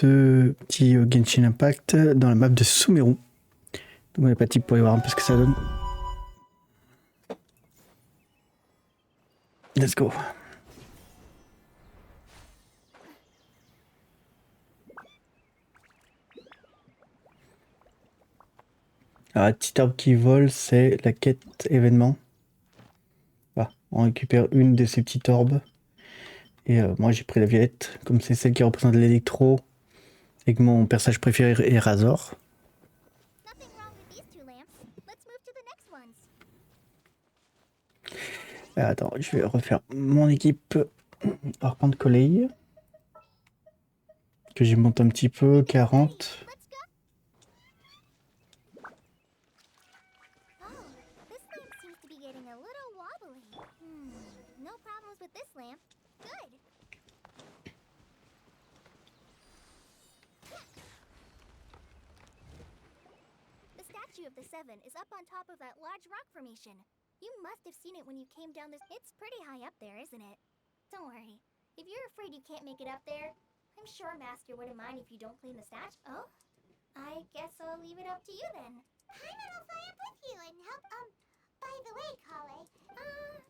ce petit Genshin Impact dans la map de SUMERU. Donc on est parti pour aller voir un peu ce que ça donne. Let's go. Alors la petite arbre qui vole, c'est la quête événement. Voilà, on récupère une de ces petites orbes. Et moi j'ai pris la violette, comme c'est celle qui représente l'électro. Et que mon personnage préféré est Razor. Attends, je vais refaire mon équipe. On va reprendre Colley. Que j'ai monté un petit peu, 40. Of the seven is up on top of that large rock formation. You must have seen it when you came down this. It's pretty high up there, isn't it? Don't worry. If you're afraid you can't make it up there, I'm sure Master wouldn't mind if you don't clean the statue. Oh? I guess I'll leave it up to you then. Paimon will fly up with you and help, by the way, Kale.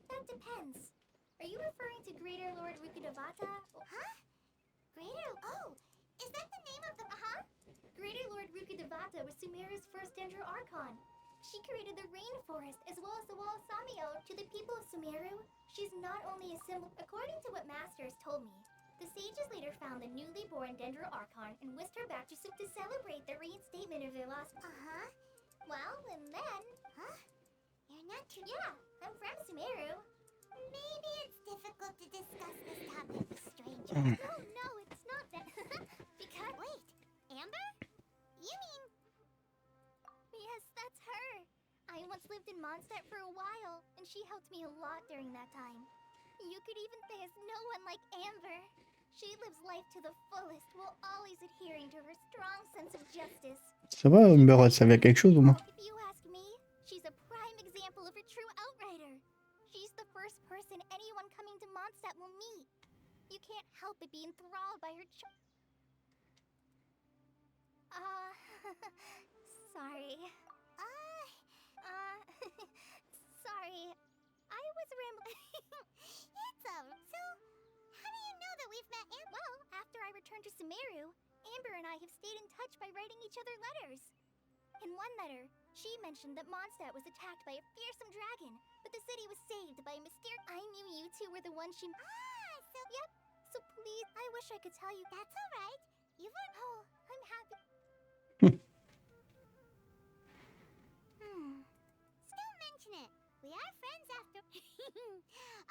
That depends. Are you referring to Greater Lord Rukkhadevata? Huh? Greater? Oh, is that the name of the... Greater Lord Rukkhadevata was Sumeru's first Dendro Archon. She created the rainforest as well as the wall of Samio to the people of Sumeru. She's not only a symbol, according to what Master has told me. The sages later found the newly born Dendro Archon and whisked her back to celebrate the reinstatement of their lost. Well, and then. Huh? You're not too. Yeah, I'm from Sumeru. Maybe it's difficult to discuss this topic with strangers. No, it's not that. Because. Wait, Amber? You mean... Yes, that's her. I once lived in Mondstadt for a while, and she helped me a lot during that time. You could even say there's no one like Amber. She lives life to the fullest while always adhering to her strong sense of justice. Ça va, Amber, ça vient quelque chose au moins. If you ask me, she's a prime example of a true outrider. She's the first person anyone coming to Mondstadt will meet. You can't help but be enthralled by her sorry. Sorry. I was rambling. It's over. So, how do you know that we've met Amber? Well, after I returned to Sumeru, Amber and I have stayed in touch by writing each other letters. In one letter, she mentioned that Mondstadt was attacked by a fearsome dragon, but the city was saved by a mysterious... I knew you two were the ones she... so... Yep. So please, I wish I could tell you. That's alright. You've... Oh, I'm happy. Still mention it. We are friends after.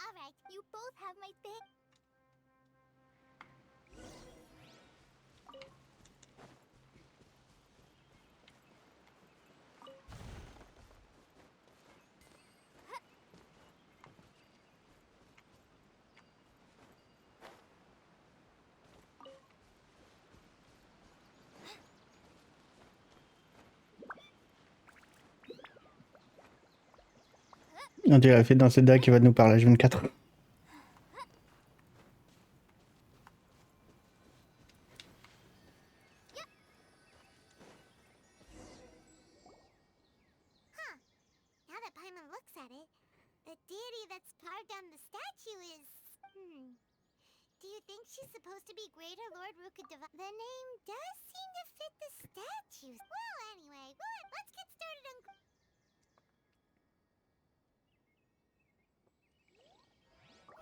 Alright, you both have my thing. On dirait la fête dans cette dague qui va nous parler H24. Now that Paimon looks at it, the deity that's carved on the statue is... Do you think she's supposed to be Greater Lord Rukkhadevata? The name does seem to fit the statues. Well, anyway, let's get started on...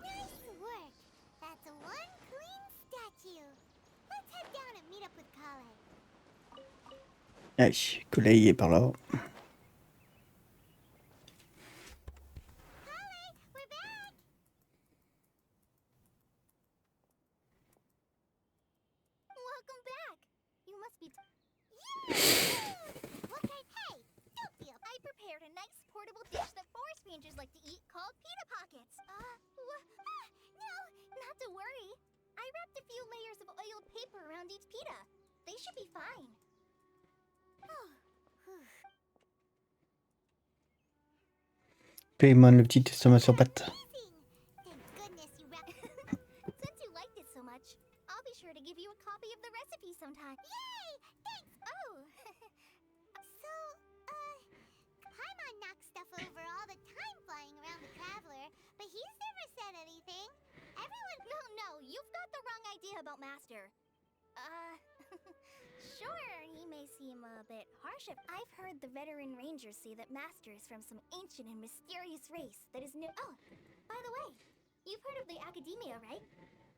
Nice work! That's one clean statue. Let's head down and meet up with Kale. Aïe, Colley est par là. Like to eat called pita pockets. No, not to worry. I wrapped a few layers of oiled paper around each pita. They should be fine. Paimon, le petit estomac sur pattes. Thank goodness you wrapped. Since you liked it so much, I'll be sure to give you a copy of the recipe sometime. sometime. Yay! Thanks! Oh! So, Paimon knocks stuff over all the time flying around the Traveler, but he's never said anything. Everyone— No, you've got the wrong idea about Master. Sure, he may seem a bit harsh. I've heard the veteran rangers say that Master is from some ancient and mysterious race that is new— Oh, by the way, you've heard of the Academia, right?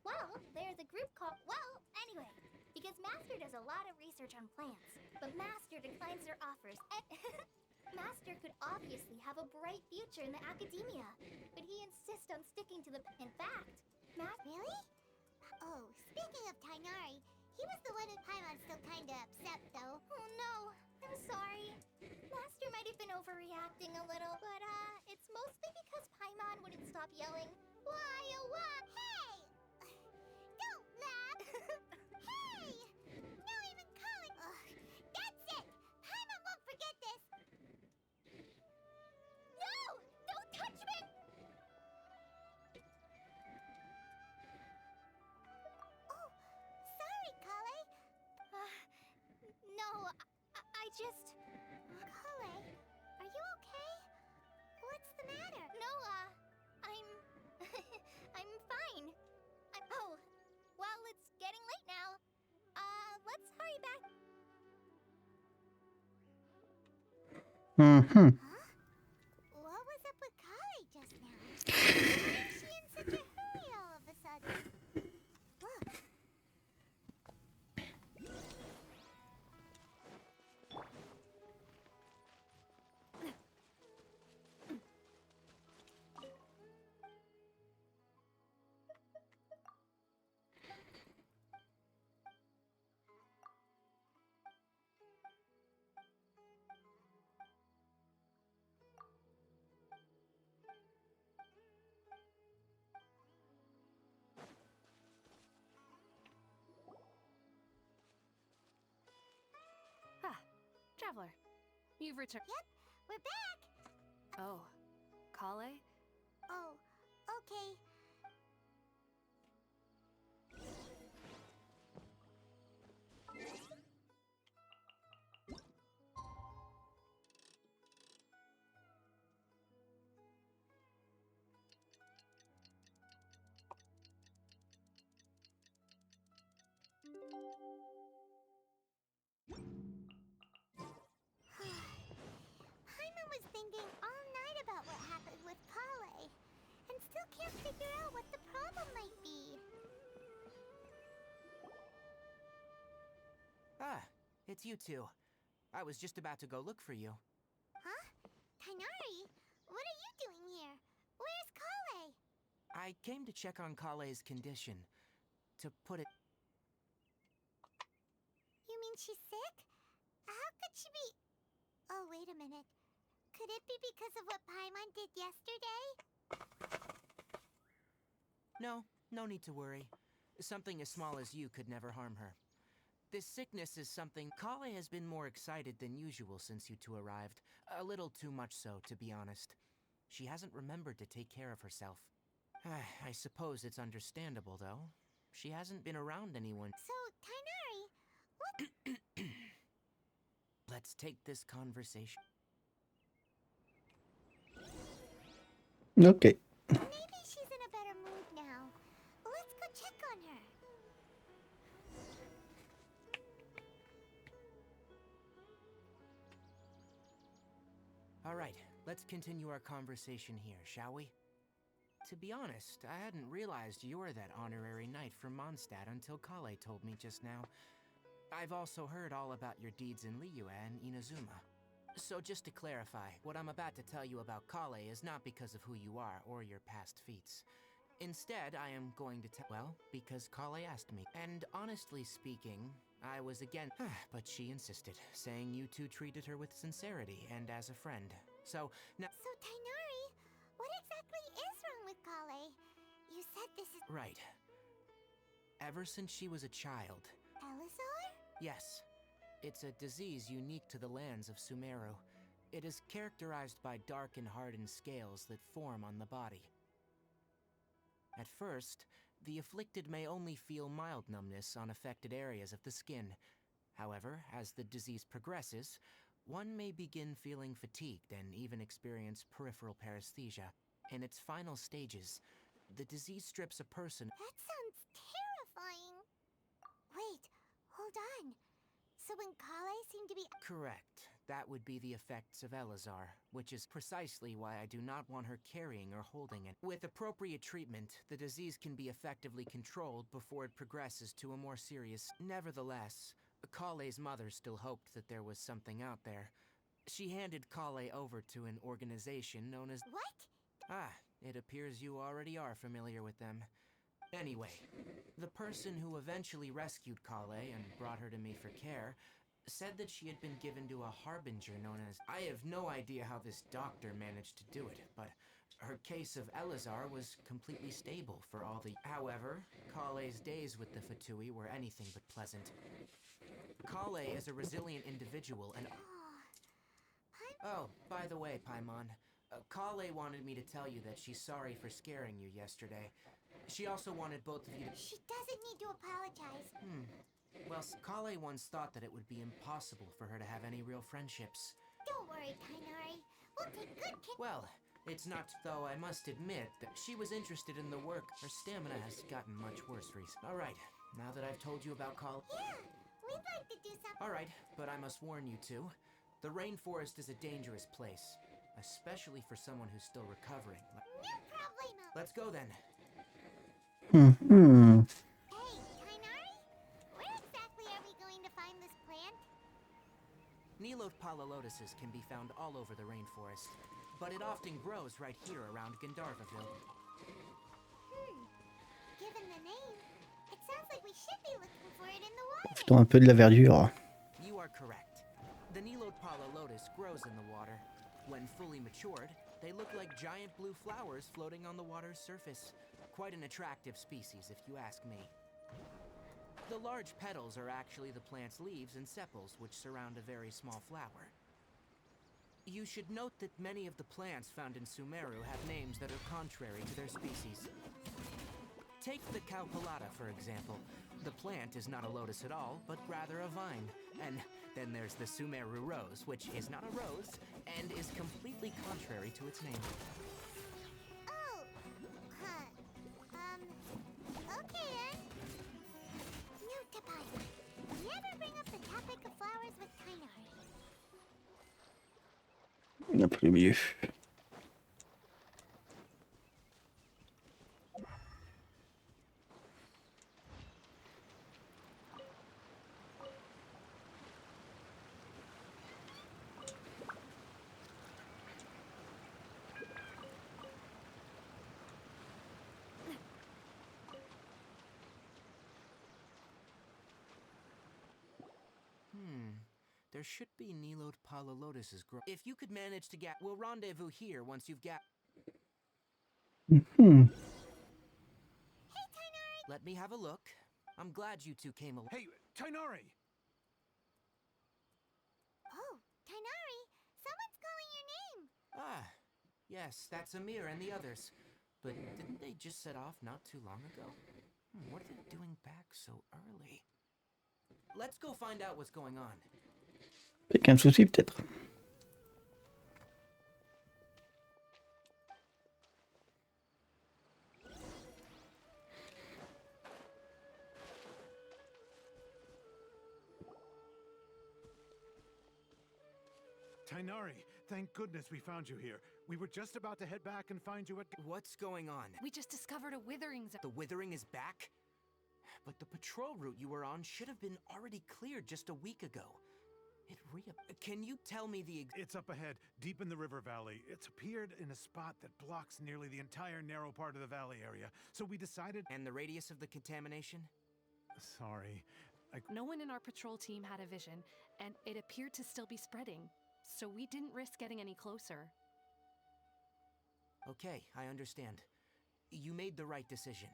Well, there's a group called— Well, anyway, because Master does a lot of research on plants, but Master declines their offers. Master could obviously have a bright future in the Academia, but he insists on sticking to the— In fact, Really? Oh, speaking of Tainari, he was the one who Paimon's still kinda upset, though. Oh no, I'm sorry. Master might have been overreacting a little, but it's mostly because Paimon wouldn't stop yelling, "Why, oh why?" Hey! Don't laugh! Hey! Now even calling— Ugh, that's it! Paimon won't forget this! No! Don't touch me! Oh, sorry, Kale. No, I just— Kale, are you okay? What's the matter? No, I'm... I'm fine. Oh, well, it's getting late now. Let's hurry back. Mhm. Huh? What was up with Kale just now? Why is she in such a hurry all of a sudden? Look. Traveler, you've returned. Yep, we're back. Oh, Kale? Oh, okay. Paimon was thinking all night about what happened with Kale, and still can't figure out what the problem might be. Ah, it's you two. I was just about to go look for you. Huh? Tainari? What are you doing here? Where's Kale? I came to check on Kale's condition. To put it... You mean she's sick? How could she be— Oh, wait a minute. Could it be because of what Paimon did yesterday? No need to worry. Something as small as you could never harm her. This sickness is something... Kale has been more excited than usual since you two arrived. A little too much so, to be honest. She hasn't remembered to take care of herself. I suppose it's understandable, though. She hasn't been around anyone. So, Tainari, what— Let's take this conversation. Ok. Maybe she's in a better mood now. Let's go check on her. All right, let's continue our conversation here, shall we? To be honest, I hadn't realized you were that honorary knight from Mondstadt until Kale told me just now. I've also heard all about your deeds in Liyue and Inazuma. So just to clarify, what I'm about to tell you about Kale is not because of who you are or your past feats. Instead, I am going to tell— Well, because Kale asked me. And honestly speaking, I was again— But she insisted, saying you two treated her with sincerity and as a friend. So, now— So, Tainari, what exactly is wrong with Kale? You said this is— Right. Ever since she was a child. Elazar? Yes. It's a disease unique to the lands of Sumeru. It is characterized by dark and hardened scales that form on the body. At first, The afflicted may only feel mild numbness on affected areas of the skin. However, as the disease progresses, one may begin feeling fatigued and even experience peripheral paresthesia. In its final stages, the disease strips a person. That sounds terrifying. Wait, hold on. So when Kale seemed to be... Correct. That would be the effects of Elazar, which is precisely why I do not want her carrying or holding it. With appropriate treatment, the disease can be effectively controlled before it progresses to a more serious... Nevertheless, Kale's mother still hoped that there was something out there. She handed Kale over to an organization known as... What? Ah, it appears you already are familiar with them. Anyway, the person who eventually rescued Kale and brought her to me for care said that she had been given to a harbinger known as... I have no idea how this doctor managed to do it, but her case of Elazar was completely stable for all the... However, Kale's days with the Fatui were anything but pleasant. Kale is a resilient individual and... Oh, by the way, Paimon, Kale wanted me to tell you that she's sorry for scaring you yesterday. She also wanted both of you to... She doesn't need to apologize. Well, Kale once thought that it would be impossible for her to have any real friendships. Don't worry, Kainari. We'll take good care... Well, it's not, though I must admit that she was interested in the work. Her stamina has gotten much worse recently. Alright, now that I've told you about Kale... Yeah, we'd like to do something... Alright, but I must warn you two. The rainforest is a dangerous place, especially for someone who's still recovering. No problemo. Let's go then. Hey, Kainari? Where exactly are we going to find this plant? Nilote palalotuses can be found all over the rainforest, but it often grows right here around Gandharvaville. Given the name, it sounds like we should be looking for it in the water. Plutôt un peu de la verdure. You are correct. The Nilote palalotus grows in the water. When fully matured, they look like giant blue flowers floating on the water's surface. Quite an attractive species, if you ask me. The large petals are actually the plant's leaves and sepals, which surround a very small flower. You should note that many of the plants found in Sumeru have names that are contrary to their species. Take the caucolata, for example. The plant is not a lotus at all, but rather a vine. And then there's the Sumeru rose, which is not a rose, and is completely contrary to its name. Oh, okay then. Note to Paimon. Never bring up the topic of flowers with Kainari. On a pris le milieu. There should be Nilote palalotuses grow. If you could manage to get... We'll rendezvous here once you've got... Hmm. Hey, Kainari! Let me have a look. I'm glad you two came along. Hey, Tainari! Oh, Kainari! Someone's calling your name! Ah, yes, that's Amir and the others. But didn't they just set off not too long ago? What are they doing back so early? Let's go find out what's going on. Avec un souci peut-être. Tainari, thank goodness we found you here. We were just about to head back and find you at... What's going on? We just discovered a withering zone. The withering is back? But the patrol route you were on should have been already cleared just a week ago. Can you tell me the... It's up ahead, deep in the river valley. It's appeared in a spot that blocks nearly the entire narrow part of the valley area. So we decided... And the radius of the contamination? Sorry. No one in our patrol team had a vision, and it appeared to still be spreading. So we didn't risk getting any closer. Okay, I understand. You made the right decision.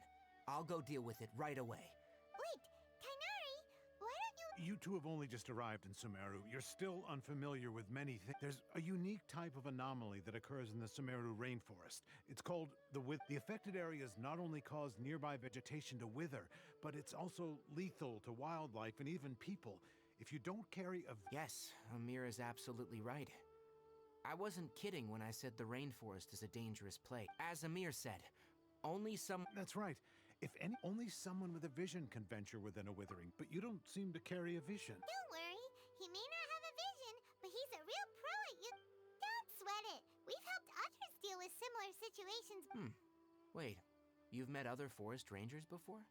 I'll go deal with it right away. Wait, Kainari! Why don't you... You two have only just arrived in Sumeru. You're still unfamiliar with many things. There's a unique type of anomaly that occurs in the Sumeru rainforest. It's called the wither. The affected areas not only cause nearby vegetation to wither, but it's also lethal to wildlife and even people. If you don't carry a... Yes, Amir is absolutely right. I wasn't kidding when I said the rainforest is a dangerous place. As Amir said, only some... That's right. If any, only someone with a vision can venture within a withering, but you don't seem to carry a vision. Don't worry, he may not have a vision, but he's a real pro at you. Don't sweat it. We've helped others deal with similar situations. Wait, you've met other forest rangers before?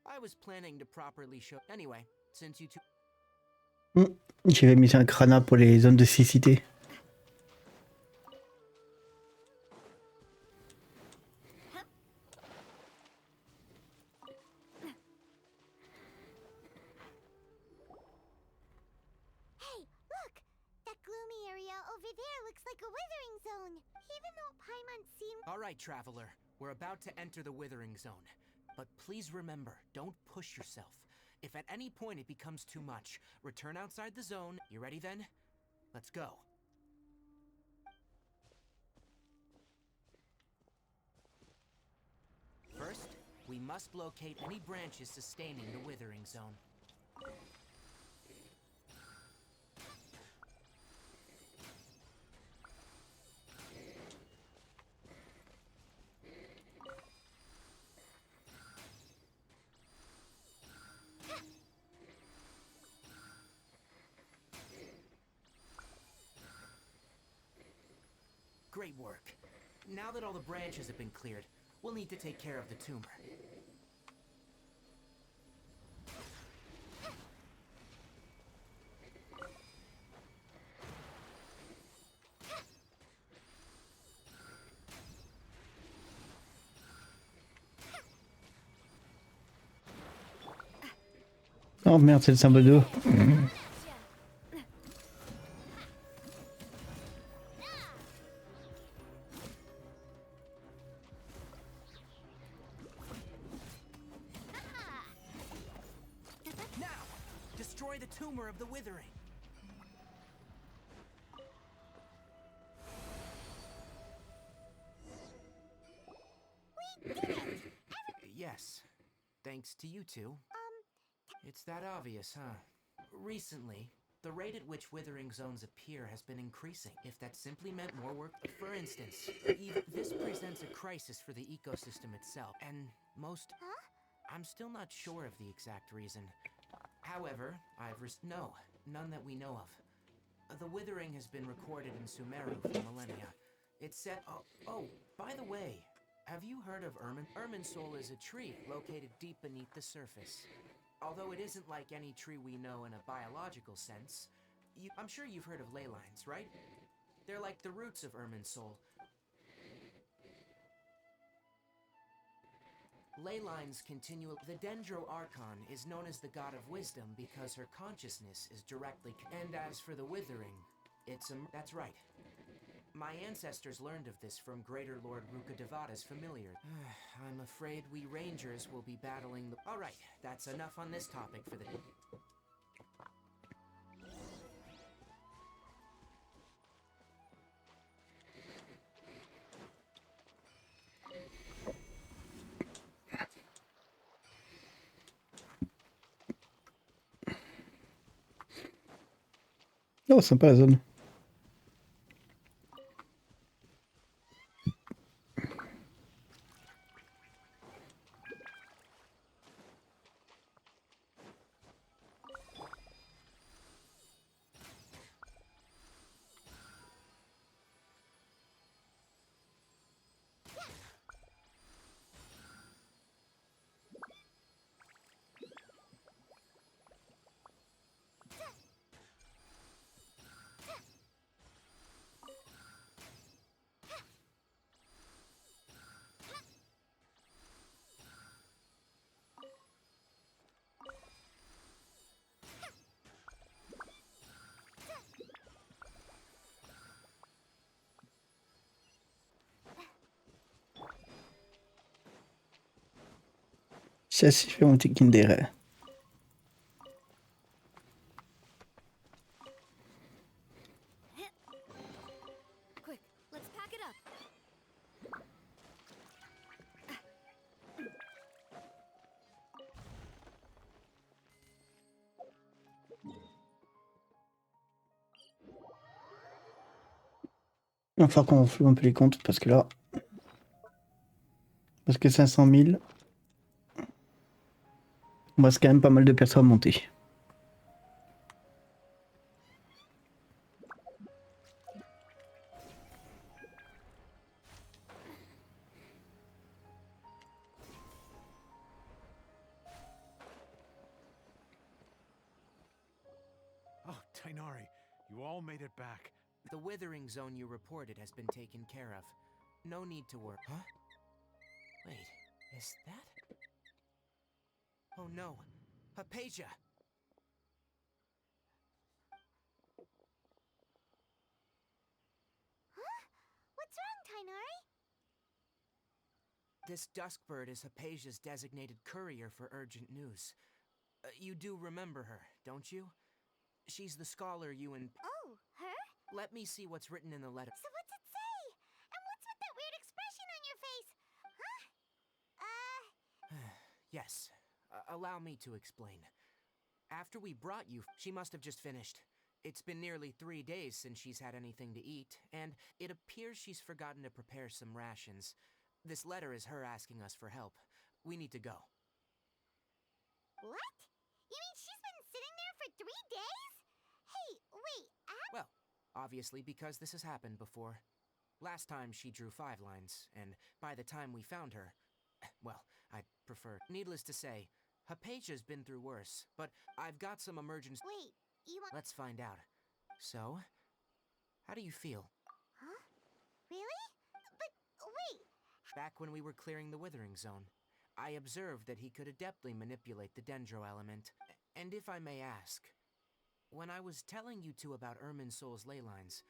I was planning to properly show... Anyway, since you two... J'avais mis un crana pour les zones de cécité. Hey, look! That gloomy area over there looks like a withering zone. Even though Paimon seemed... Alright, traveler. We're about to enter the withering zone. But please remember, don't push yourself. If at any point it becomes too much, return outside the zone. You ready then? Let's go. First, we must locate any branches sustaining the withering zone. Great work. Now that all the branches have been cleared, we'll need to take care of the tumor. Oh merde, c'est le symbole d'eau. Now, destroy the tumor of the withering. We did it! Yes, thanks to you two. It's that obvious, huh? Recently, the rate at which withering zones appear has been increasing. If that simply meant more work, for instance, this presents a crisis for the ecosystem itself, and most... Huh? I'm still not sure of the exact reason. However, no, none that we know of. The withering has been recorded in Sumeru for millennia. It's said... Oh, by the way, have you heard of Ermin? Irminsul is a tree located deep beneath the surface. Although it isn't like any tree we know in a biological sense, I'm sure you've heard of ley lines, right? They're like the roots of Irminsul. Ley lines continue. The Dendro-Archon is known as the god of wisdom because her consciousness is directly... And as for the withering, that's right. My ancestors learned of this from Greater Lord Rukadevada's familiar. I'm afraid we rangers will be battling the... Alright, that's enough on this topic for the... Oh, sympa la zone. Ça suffit mon petit Kindere. Il va falloir qu'on floue un peu les comptes parce que là... Parce que 500 000... On reste quand même pas mal de persos à monter. Oh, Tainari, you all made it back. The withering zone you reported has been taken care of. No need to worry. Huh? Wait, is that? Oh no, Hypatia! Huh? What's wrong, Tainari? This Duskbird is Hypatia's designated courier for urgent news. You do remember her, don't you? She's the scholar you and... Oh, her? Let me see what's written in the letter. So what's it say? And what's with that weird expression on your face? Huh? Yes, allow me to explain. After we brought you, she must have just finished. It's been nearly 3 days since she's had anything to eat, and it appears she's forgotten to prepare some rations. This letter is her asking us for help. We need to go. What? You mean she's been sitting there for 3 days? Hey, wait, Well, obviously because this has happened before. Last time she drew 5 lines, and by the time we found her, well, I'd prefer. Needless to say, Hypatia's been through worse, but I've got some emergency. Wait, you want... Let's find out. So, how do you feel? Huh? Really? But, wait, Back when we were clearing the Withering Zone, I observed that he could adeptly manipulate the Dendro element. And if I may ask, when I was telling you two about Irminsul's ley lines,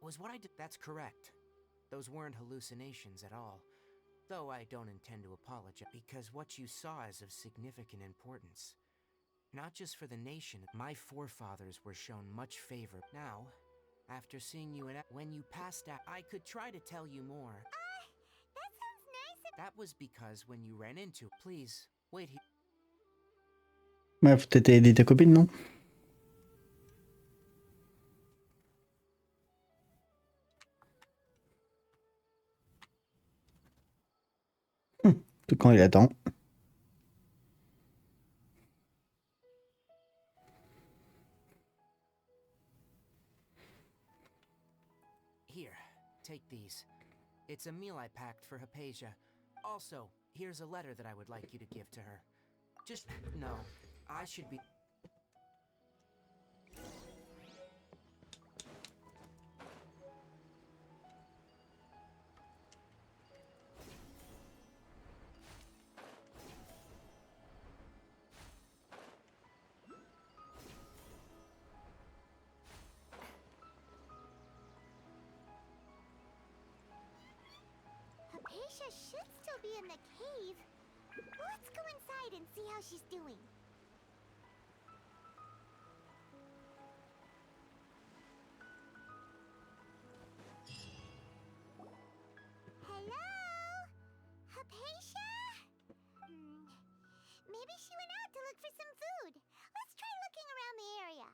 was what I did... That's correct. Those weren't hallucinations at all. Though I don't intend to apologize, because what you saw is of significant importance. Not just for the nation, my forefathers were shown much favor. Now, after seeing you when you passed out, I could try to tell you more. that sounds nice. That was because when you ran into... Please, wait here. Ouais, faut peut-être aider ta copine, non? Tout quand il attend. Here, take these. It's a meal I packed for Hypatia. Also, here's a letter that I would like you to give to her. Just... no, I should be... Hypatia should still be in the cave. Let's go inside and see how she's doing. Hello? Hypatia? Maybe she went out to look for some food. Let's try looking around the area.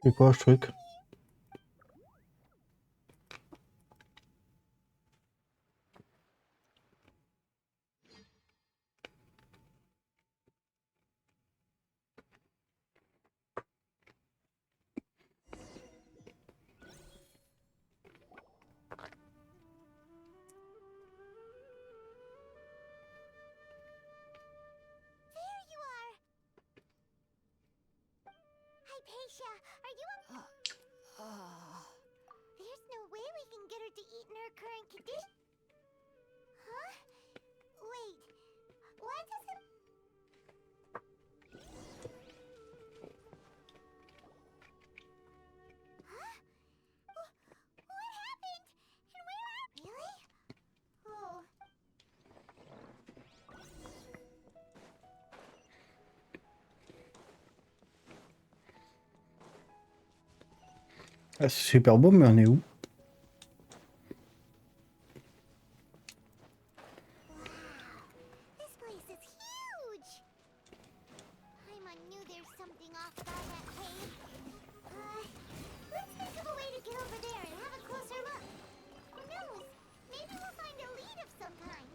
C'est quoi ce truc? There you are! Hypatia, are you There's no way we can get her to eat in her current condition. Huh? Wait, why does it... Ah, c'est super beau, mais on est où? This place is huge! I knew there's something off about that cave. Let's think of a way to get over there and have a closer look. Who knows? Maybe we'll find a lead of some kind.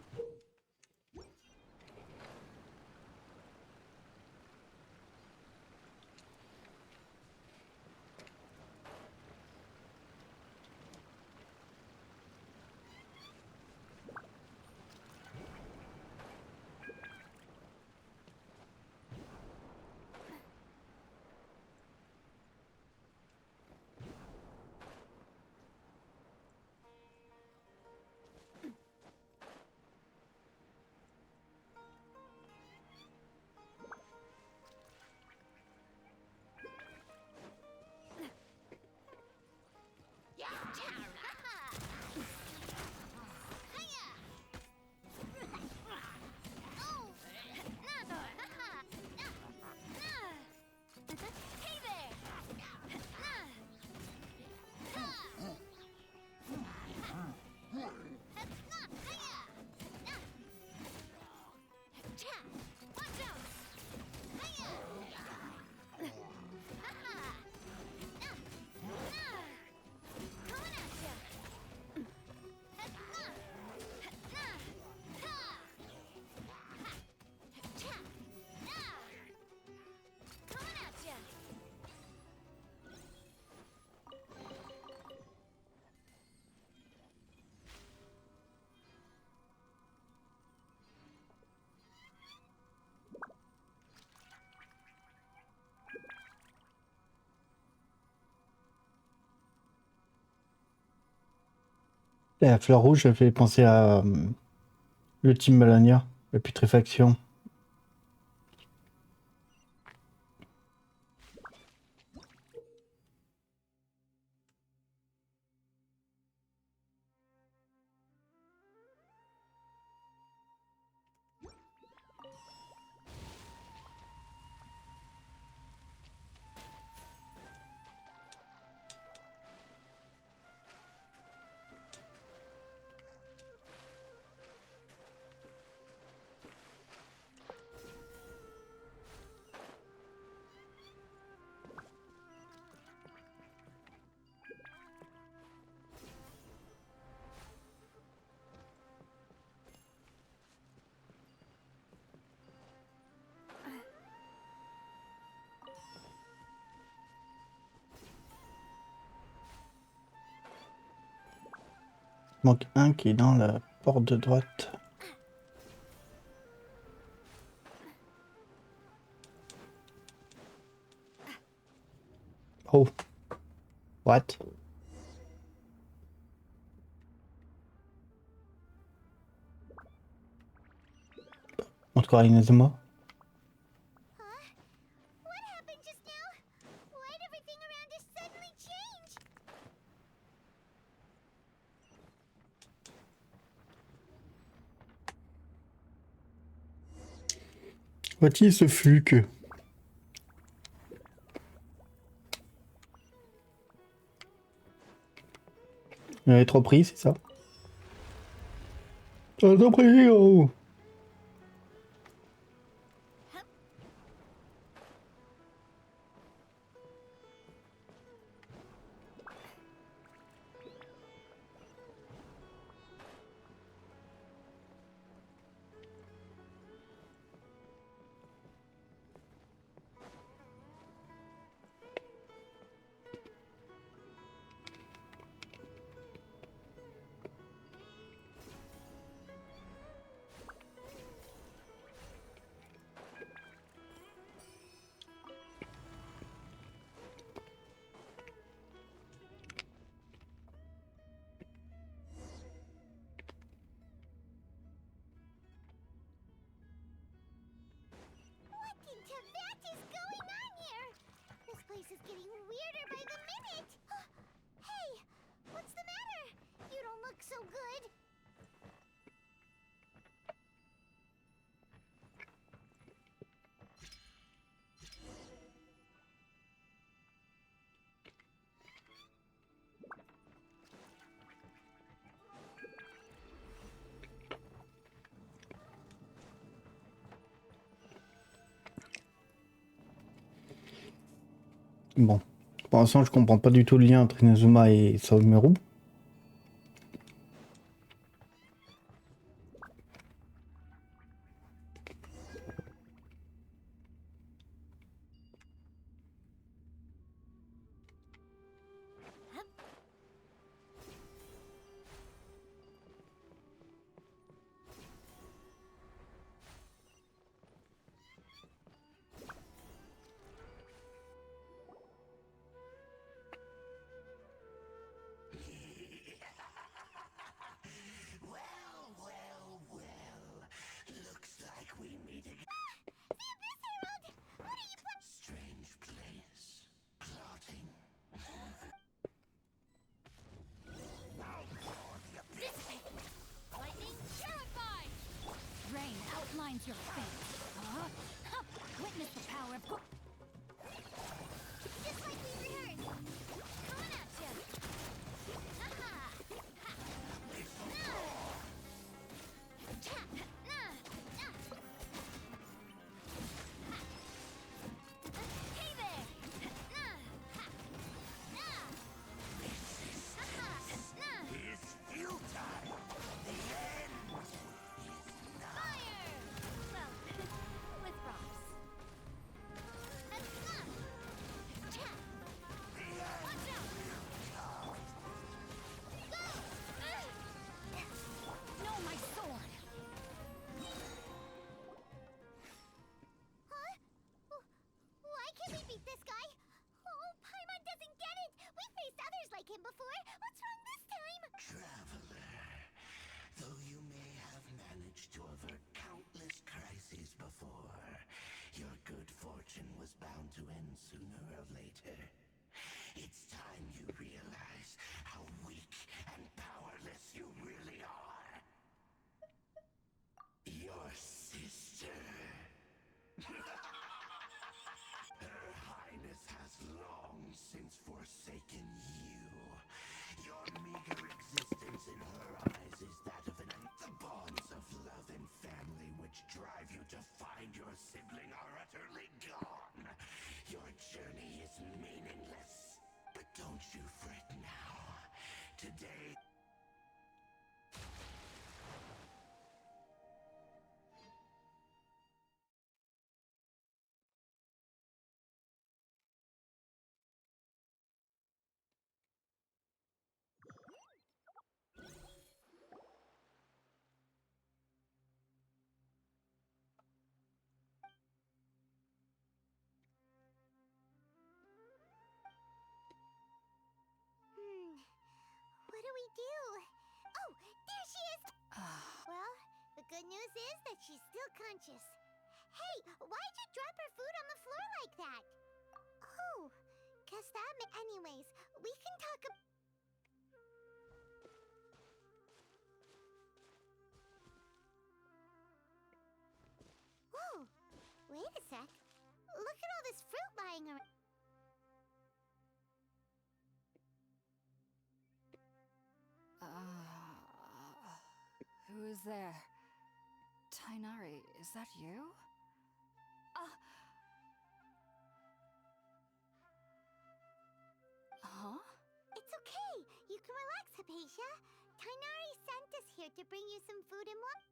Et la fleur rouge, ça fait penser à le Team Malania, la putréfaction. Il manque un qui est dans la porte de droite. Oh. What? Encore Inazuma. Huh? What happened just now? Why'd everything around us suddenly change? Voici ce fut que. Il y avait 3 prix, c'est ça? Ah, 3 prix, oh! What in Tibet is going on here? This place is getting weirder by the minute. Hey, what's the matter? You don't look so good. Bon. Pour l'instant, je comprends pas du tout le lien entre Inazuma et SUMERU. Your fate. Witness the power of just like we rehearsed. Coming at you. Aha. Ha. Cha. Hey there. It's futile. The end Fire. Well, with props. Cha. Watch out. Go. No, my sword. Huh? Why can't we beat this guy? Oh, Paimon doesn't get it! We faced others like him before! What's wrong this time? traveler. Though you may have managed to avert countless crises before, your good fortune was bound to end sooner or later. It's time you realize how weak and powerless you really are. Your sister. Her Highness has long since forsaken you. Your meager existence in her eyes is that of the bonds of love and family which drive you to find your sibling are utterly gone. Your journey is meaningless. But don't you fret now. Today... What do we do? Oh, there she is! Well, the good news is that she's still conscious. Hey, why'd you drop her food on the floor like that? Oh, guess that anyways, we can talk Whoa, wait a sec. Look at all this fruit lying around. Who is there? Tainari, is that you? Huh? It's okay. You can relax, Hypatia. Tainari sent us here to bring you some food and water.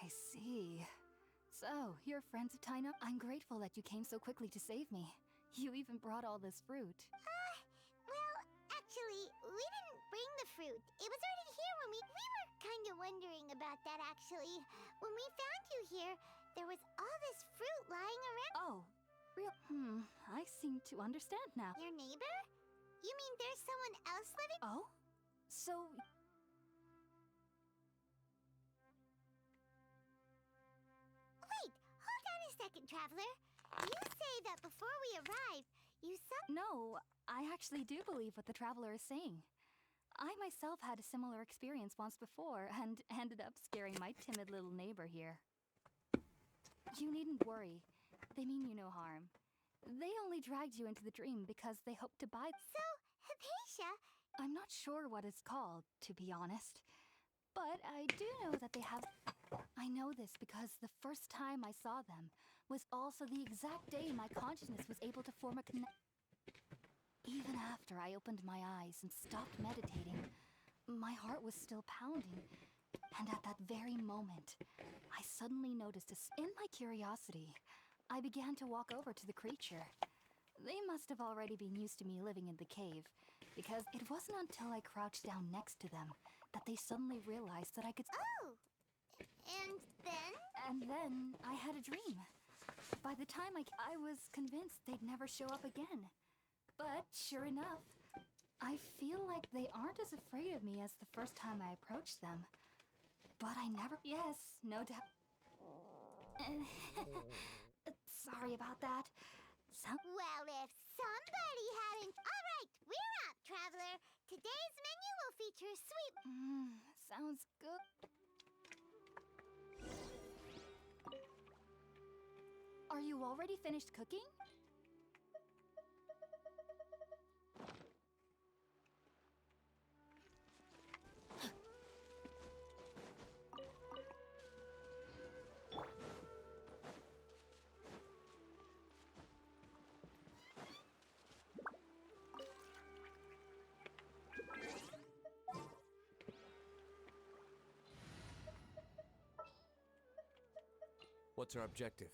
I see. So, you're friends of Taina? I'm grateful that you came so quickly to save me. You even brought all this fruit. Well, actually, we didn't bring the fruit. It was already here when we were kind of wondering about that, actually. When we found you here, there was all this fruit lying around. Oh, real? I seem to understand now. Your neighbor? You mean there's someone else living? Oh? So... Wait, hold on a second, traveler. You say that before we arrived, you saw... No, I actually do believe what the traveler is saying. I myself had a similar experience once before and ended up scaring my timid little neighbor here. You needn't worry. They mean you no harm. They only dragged you into the dream because they hoped to buy... So, Sasha. I'm not sure what it's called, to be honest. But I do know that they have... I know this because the first time I saw them was also the exact day my consciousness was able to form a connection. Even after I opened my eyes and stopped meditating, my heart was still pounding. And at that very moment, I suddenly noticed in my curiosity, I began to walk over to the creature. They must have already been used to me living in the cave, because it wasn't until I crouched down next to them that they suddenly realized that I could... Oh! And then? And then I had a dream. By the time I was convinced they'd never show up again. But sure enough, I feel like they aren't as afraid of me as the first time I approached them. But I never... Yes, no doubt. Sorry about that. Well, if somebody hadn't... Alright, we're up, traveler. Today's menu will feature sweet... Sounds good. Are you already finished cooking? What's our objective?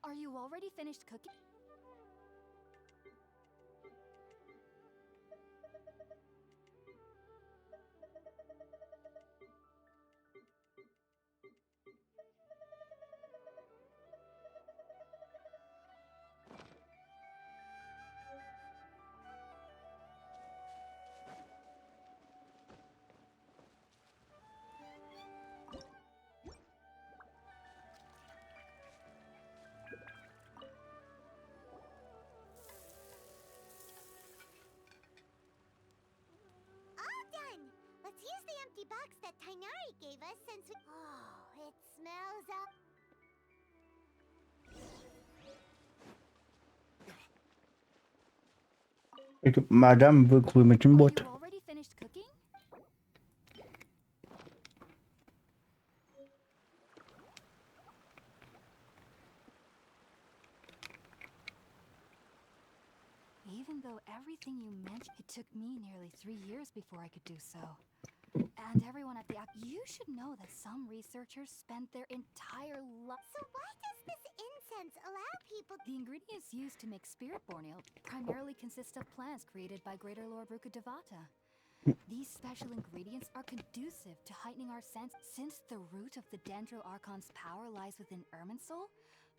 Are you already finished cooking? All done! Let's use the empty box that Tainari gave us since we... Oh, it smells up... Et que madame veut que vous mettez une Are boîte. you already finished cooking? Even though everything you mentioned, it took me nearly 3 years before I could do so. And everyone at the you should know that some researchers spent their entire life... So why does this incense allow people... The ingredients used to make spirit-born ale primarily consist of plants created by Greater Lord Rukadevata. These special ingredients are conducive to heightening our sense. Since the root of the Dendro Archon's power lies within Irminsul,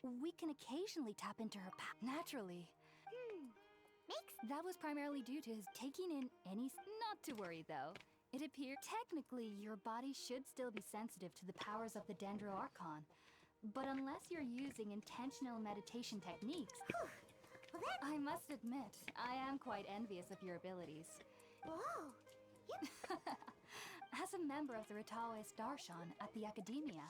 we can occasionally tap into her naturally. That was primarily due to his taking in any... Not to worry, though. It appears technically your body should still be sensitive to the powers of the Dendro Archon. But unless you're using intentional meditation techniques... Well, that... I must admit, I am quite envious of your abilities. Whoa! As a member of the Ratawe Starshan at the Academia,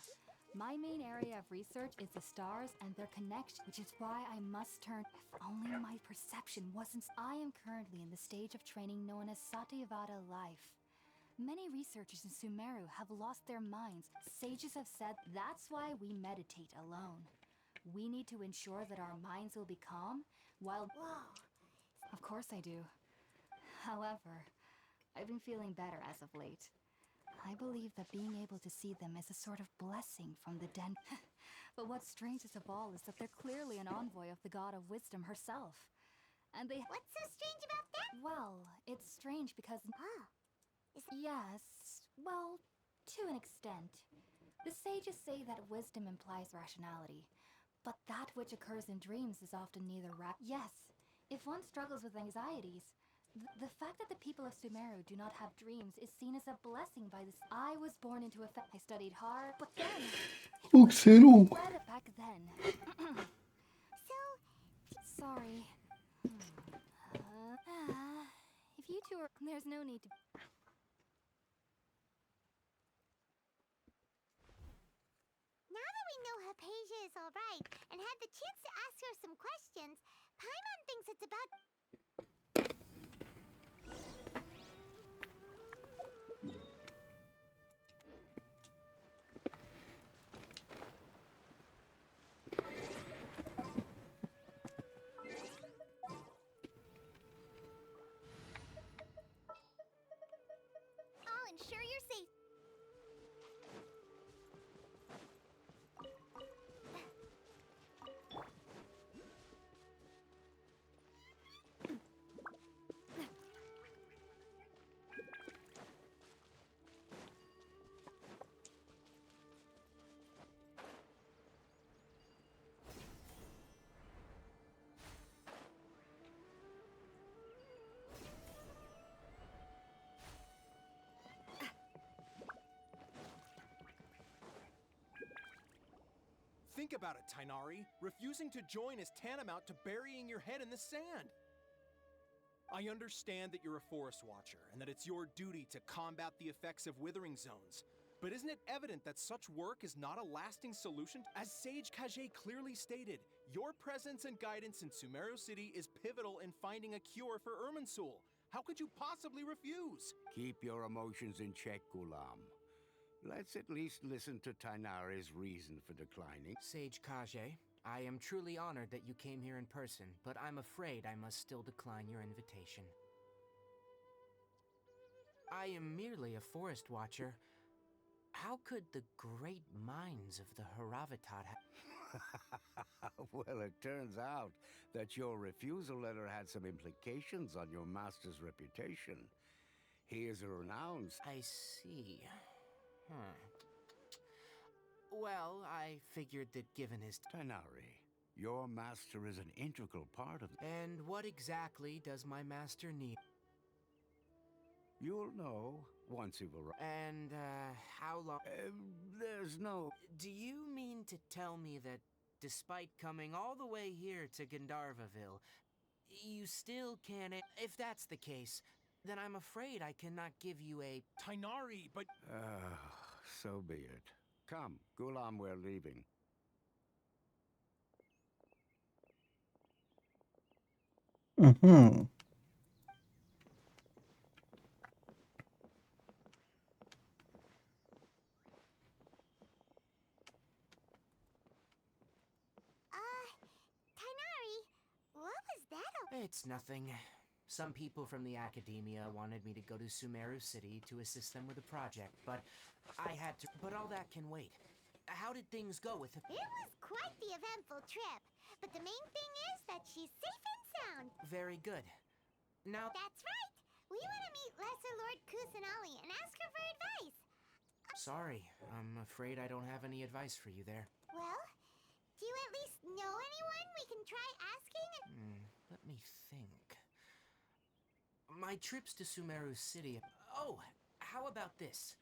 my main area of research is the stars and their connection, which is why I must turn... If only my perception wasn't... I am currently in the stage of training known as Satyavada life. Many researchers in Sumeru have lost their minds. Sages have said that's why we meditate alone. We need to ensure that our minds will be calm while... Whoa! Of course I do. However, I've been feeling better as of late. I believe that being able to see them is a sort of blessing from the den. But what's strangest of all is that they're clearly an envoy of the god of wisdom herself. And they... What's so strange about that? Well, it's strange because... Oh. Yes, well, to an extent. The sages say that wisdom implies rationality, but that which occurs in dreams is often neither Yes, if one struggles with anxieties, the fact that the people of Sumeru do not have dreams is seen as a blessing by this. I was born into a I studied hard, but then... Excellent. Well, back then. Sorry. If you two are... There's no need to... Now that we know Hypatia is alright and had the chance to ask her some questions, Paimon thinks it's about... I'll ensure your safety. Think about it, Tainari. Refusing to join is tantamount to burying your head in the sand. I understand that you're a forest watcher and that it's your duty to combat the effects of withering zones. But isn't it evident that such work is not a lasting solution? As Sage Kage clearly stated, your presence and guidance in Sumeru City is pivotal in finding a cure for Irminsul. How could you possibly refuse? Keep your emotions in check, Gulam. Let's at least listen to Tainari's reason for declining. Sage Kage, I am truly honored that you came here in person, but I'm afraid I must still decline your invitation. I am merely a forest watcher. How could the great minds of the Haravatat Well, it turns out that your refusal letter had some implications on your master's reputation. He is a renowned... I see. Well, I figured that given his... Tainari, your master is an integral part of... And what exactly does my master need? You'll know once you've arrived. And, how long... There's no... Do you mean to tell me that, despite coming all the way here to Gandharvaville, you still can't... If that's the case, then I'm afraid I cannot give you a... Tainari, but... So be it. Come, Gulam, we're leaving. Mhm. Tainari, what was that? It's nothing. Some people from the academia wanted me to go to Sumeru City to assist them with a project, but I had to... But all that can wait. How did things go with... It was quite the eventful trip, but the main thing is that she's safe and sound. Very good. Now... That's right! We want to meet Lesser Lord Kusanali and ask her for advice. Sorry, I'm afraid I don't have any advice for you there. Well, do you at least know anyone we can try asking? Let me think. My trips to Sumeru City... Oh, how about this?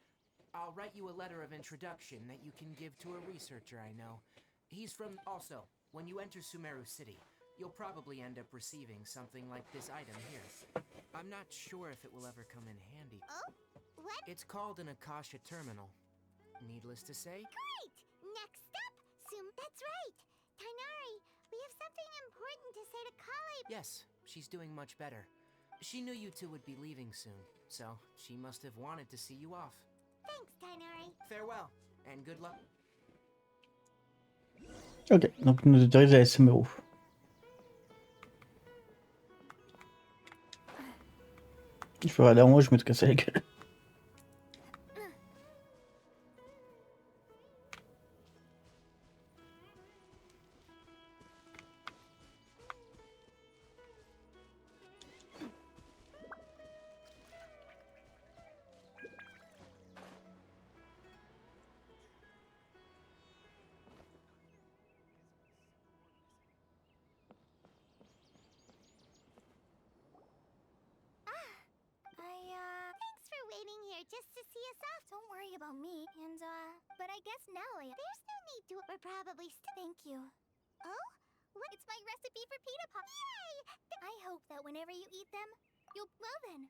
I'll write you a letter of introduction that you can give to a researcher I know. He's from... Also, when you enter Sumeru City, you'll probably end up receiving something like this item here. I'm not sure if it will ever come in handy. Oh? What? It's called an Akasha Terminal. Needless to say... Great! Next up, That's right! Tainari, we have something important to say to Kale. Yes, she's doing much better. She knew you two would be leaving soon, so she must have wanted to see you off. Thanks, Tainari. Farewell, and good luck. Ok, donc nous dirige à SUMERU. Il faut aller en haut, je me casse la gueule. just to see us off. Don't worry about me. And, but I guess now there's no need to. We're probably still. Thank you. Oh? What? It's my recipe for pita pop. Yay! I hope that whenever you eat them, you'll. Well then.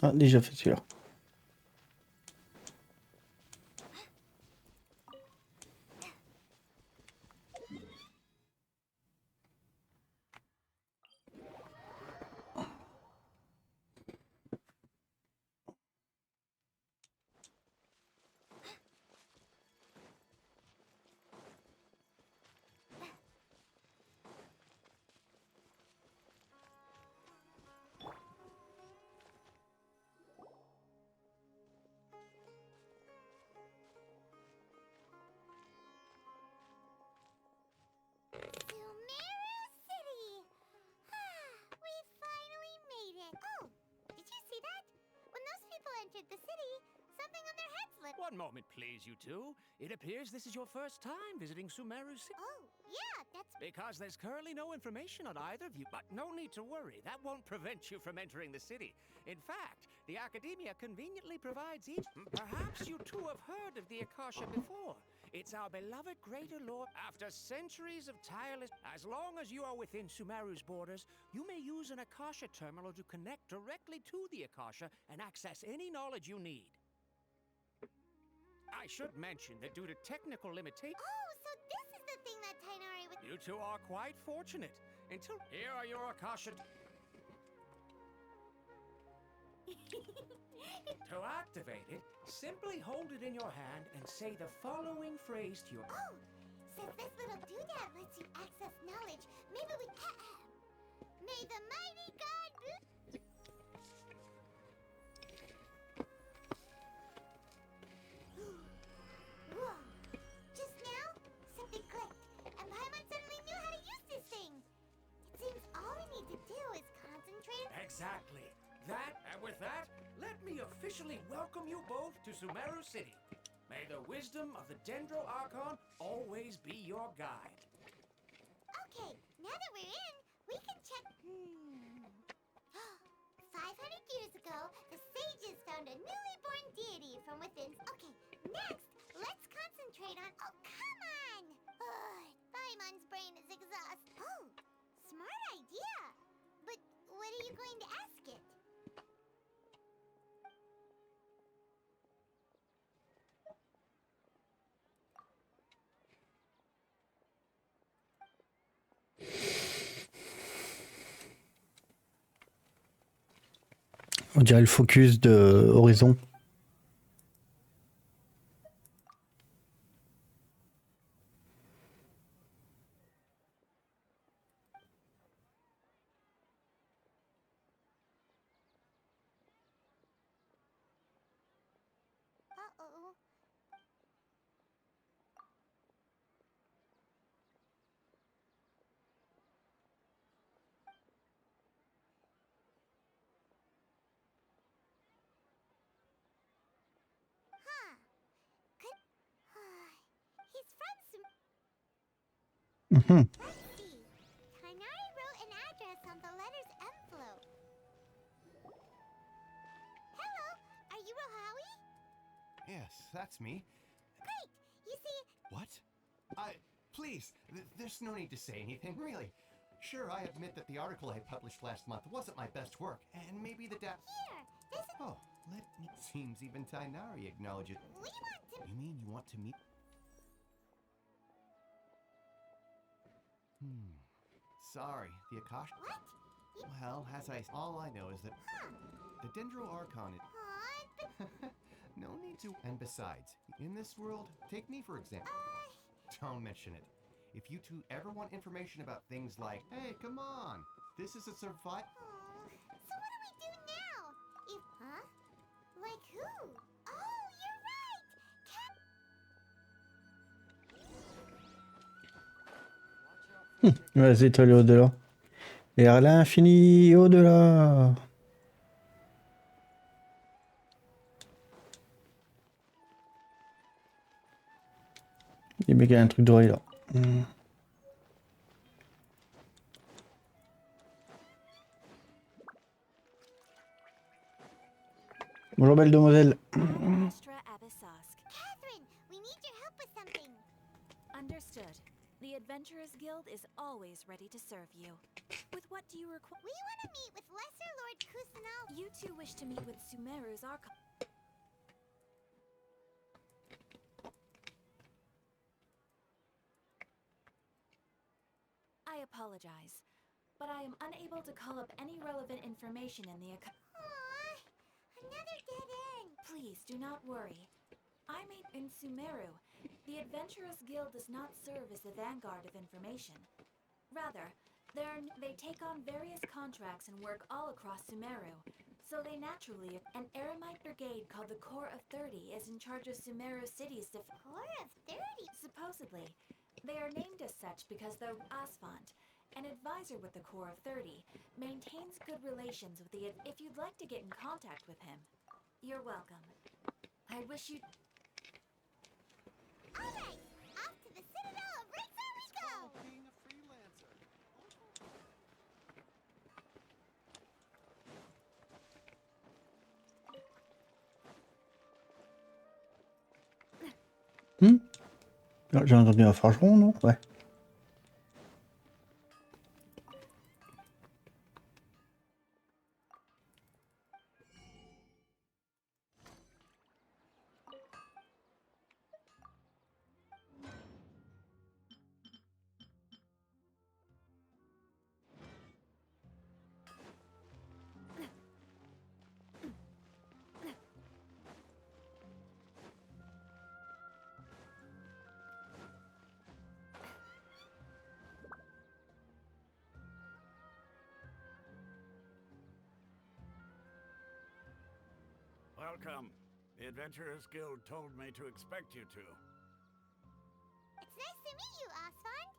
Ah, déjà fait celui-là. Sumeru City! We finally made it. Oh, did you see that? When those people entered the city, something on their heads lit. One moment, please, you two. It appears this is your first time visiting Sumeru City. Oh, yeah, that's. Because there's currently no information on either of you, but no need to worry. That won't prevent you from entering the city. In fact, the Academia conveniently provides each. Perhaps you two have heard of the Akasha before. It's our beloved Greater Lord. After centuries of tireless, as long as you are within Sumeru's borders, you may use an Akasha terminal to connect directly to the Akasha and access any knowledge you need. I should mention that due to technical limitations, Oh, so this is the thing that Tainari was. you two are quite fortunate. Until here are your Akasha. To activate it, simply hold it in your hand and say the following phrase to your. Oh, since this little doodad lets you access knowledge, maybe we. May the mighty god. Whoa! Just now, something clicked, and Paimon suddenly knew how to use this thing. It seems all we need to do is concentrate. Exactly. That, and with that, let me officially welcome you both to Sumeru City. May the wisdom of the Dendro Archon always be your guide. Okay, now that we're in, we can check. 500 years ago, the sages found a newly born deity from within. Okay, next, let's concentrate on. Oh, come on! Paimon's brain is exhausted. Oh, smart idea. But what are you going to ask it? On dirait le focus de Horizon. Uh-oh. Huh. Could... He's from some... Mhm. Let's see. Tainari wrote an address on the letter's envelope. Hello, are you Rohawi? Yes, that's me. Great! You see... What? Please, there's no need to say anything, really. Sure, I admit that the article I published last month wasn't my best work, and maybe the Here, this is... Oh, let me... Seems even Tainari acknowledges. We want to... You mean you want to meet... Sorry, the Akasha... What? Well, as all I know is that... Huh. The Dendro Archon is... Aw, but... No need to... And besides, in this world, take me for example. Don't mention it. If you two ever want information about things like, hey, come on, this is a So what do we do now? If... Huh? Like who? Oh, you're right! Vas-y, toi, aller au-delà. Vers l'infini, au-delà. Les mecs, il y a un truc doré là. Bonjour belle demoiselle. Catherine, we need your help with something. Understood. The Adventurers Guild is always ready to serve you. With what do you require? We want to meet with Lesser Lord Kusanal. You two wish to meet with Sumeru's Archon. I apologize, but I am unable to call up any relevant information in the account. Aww, another dead end. Please do not worry. I made in Sumeru. The Adventurers Guild does not serve as the vanguard of information. Rather, they take on various contracts and work all across Sumeru. So they naturally, an Eremite brigade called the Core of 30 is in charge of Sumeru City's Core of 30? Supposedly. They are named as such because the Asfant, an advisor with the Core of 30, maintains good relations with the... If you'd like to get in contact with him, you're welcome. I wish you... Alright, off to the Citadel of Rejoins we go! Being a freelancer. J'ai entendu un forgeron, non? Ouais. Welcome. The Adventurers Guild told me to expect you two. It's nice to meet you, Asfand.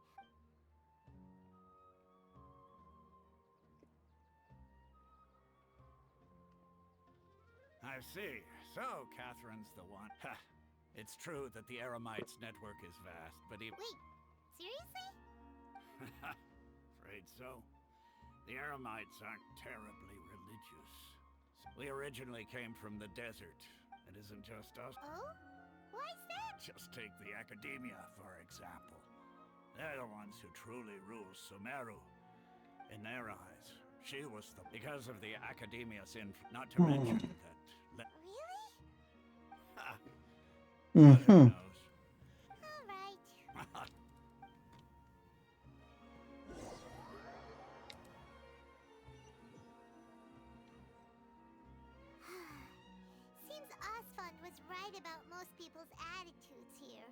I see. So, Catherine's the one. Ha! It's true that the Eremites' network is vast, but even... Wait, seriously? Afraid so. The Eremites aren't terribly religious. We originally came from the desert. It isn't just us. Oh? Why's that? Just take the Academia, for example. They're the ones who truly rule Sumeru. In their eyes, she was the... Because of the Academia's not to mention that... Really? Ha! Mm-hmm. Who knows? Alright. Seems Asfand was right about most people's attitudes here.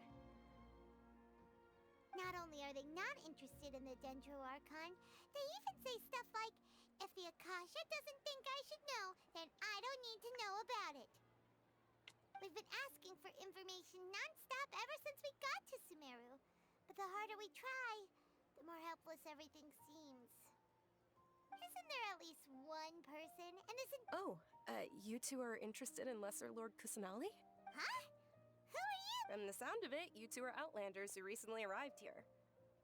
Not only are they not interested in the Dendro Archon, they even say stuff like, if the Akasha doesn't think I should know, then I don't need to know about it. We've been asking for information non-stop ever since we got to Sumeru. But the harder we try, the more helpless everything seems. Isn't there at least one person, and isn't... Oh, you two are interested in Lesser Lord Kusanali? Huh? Who are you? From the sound of it, you two are Outlanders who recently arrived here.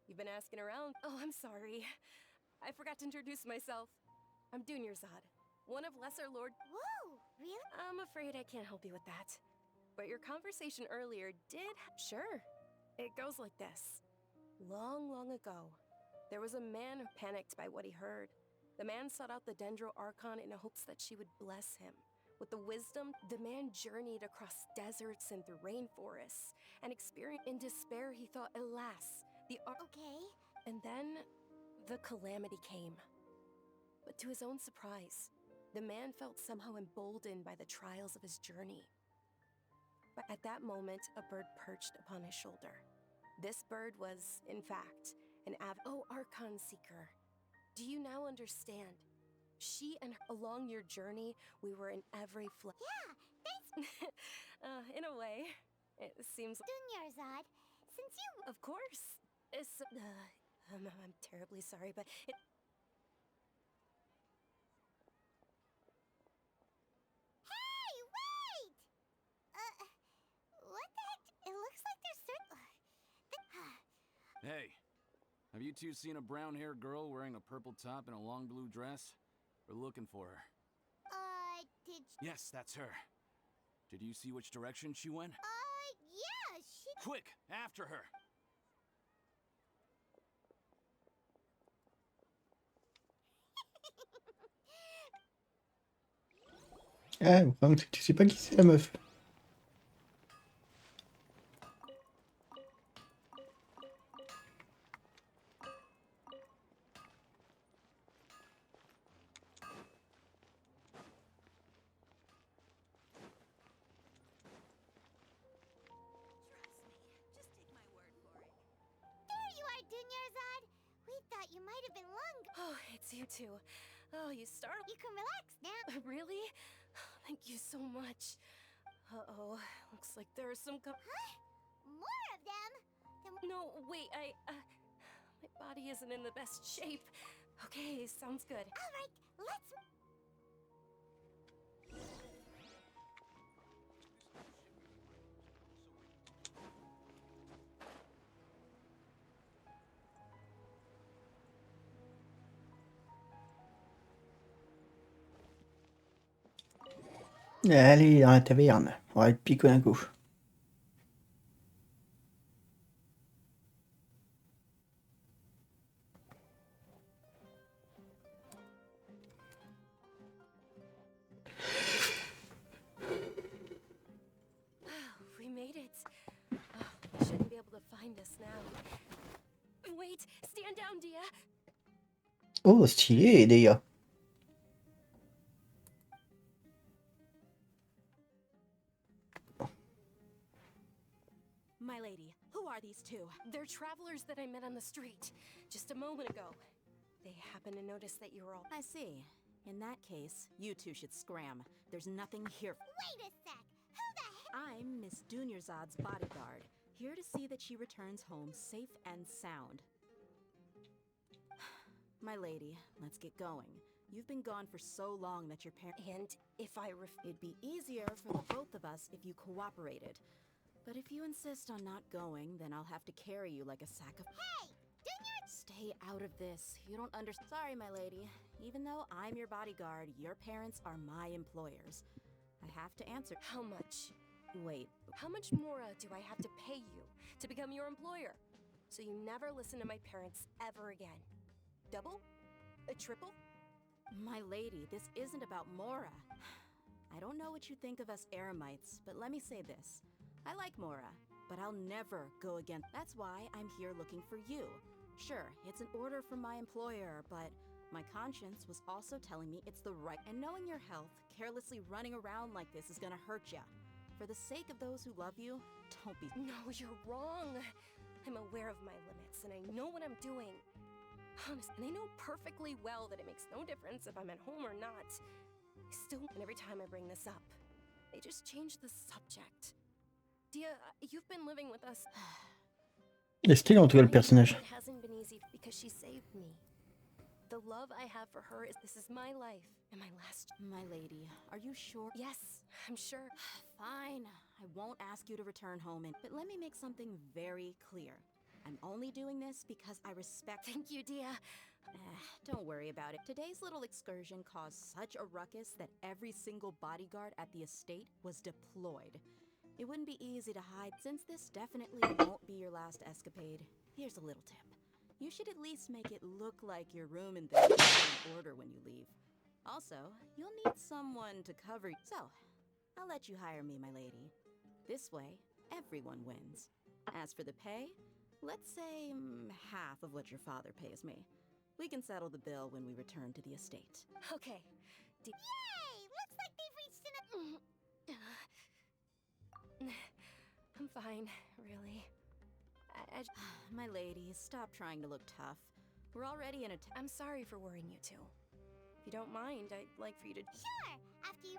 You've been asking around. Oh, I'm sorry. I forgot to introduce myself. I'm Dunyarzad, one of Lesser Lord... Whoa, really? I'm afraid I can't help you with that. But your conversation earlier did... Sure. It goes like this. Long, long ago, there was a man who panicked by what he heard. The man sought out the Dendro Archon in hopes that she would bless him. With the wisdom, the man journeyed across deserts and through rainforests, and experienced in despair, he thought, alas, the Okay. And then, the calamity came. But to his own surprise, the man felt somehow emboldened by the trials of his journey. But at that moment, a bird perched upon his shoulder. This bird was, in fact, an Archon Seeker. Do you now understand? She and her, along your journey, we were in every Yeah, thanks. in a way, it seems... Dunyarzad, since you... Of course. It's... I'm terribly sorry, but it... Hey, wait! What the heck? It looks like there's Hey, have you two seen a brown-haired girl wearing a purple top and a long blue dress? We're looking for her. Did Yes, that's her. Did you see which direction she went? yeah, she... Quick, after her! Ah, le problème c'est que tu sais pas qui c'est la meuf. There you are, Dunyarzad. We thought you might have been long... Oh, it's you two. Oh, you startled. You can relax now. Really? Thank you so much. Uh-oh. Looks like there are some Huh? More of them? No, wait, my body isn't in the best shape. Okay, sounds good. Alright, let's... Allez, dans la taverne, on va être piqué d'un coup. We made it. Oh, we shouldn't be able to find us now. Wait, stand down, Dia. Oh, stylé, d'ailleurs. My lady, who are these two? They're travelers that I met on the street just a moment ago. They happen to notice that you're all... I see. In that case, you two should scram. There's nothing here. Wait a sec. Who the heck? I'm Miss Dunyarzad's bodyguard, here to see that she returns home safe and sound. My lady, let's get going. You've been gone for so long that your parents... And if I It'd be easier for the both of us if you cooperated. But if you insist on not going, then I'll have to carry you like a sack of... Hey! Stay out of this. You don't understand. Sorry, my lady. Even though I'm your bodyguard, your parents are my employers. I have to answer... How much? Wait. How much more do I have to pay you to become your employer? So you never listen to my parents ever again. Double? A triple? My lady, this isn't about Mora. I don't know what you think of us Eremites, but let me say this. I like Mora, but I'll never go again. That's why I'm here looking for you. Sure, it's an order from my employer, but my conscience was also telling me it's the right... And knowing your health, carelessly running around like this is gonna hurt ya. For the sake of those who love you, don't be... No, you're wrong. I'm aware of my limits, and I know what I'm doing. Honest, and I know perfectly well that it makes no difference if I'm at home or not. Still, and every time I bring this up, they just change the subject. Dia, you've been living with us. Et stylé en tout cas le personnage. It hasn't been easy because she saved me. The love I have for her is this is my life and my last. My lady, are you sure? Yes, I'm sure. Fine, I won't ask you to return home, but let me make something very clear. I'm only doing this because I respect... Thank you, Dia. Don't worry about it. Today's little excursion caused such a ruckus that every single bodyguard at the estate was deployed. It wouldn't be easy to hide. Since this definitely won't be your last escapade, here's a little tip. You should at least make it look like your room and things are in order when you leave. Also, you'll need someone to cover... So, I'll let you hire me, my lady. This way, everyone wins. As for the pay, let's say half of what your father pays me. We can settle the bill when we return to the estate. Okay. Yay! Looks like they've reached an... I'm fine, really. My lady, stop trying to look tough. We're already in a... I'm sorry for worrying you two. If you don't mind, I'd like for you to... Sure! After you...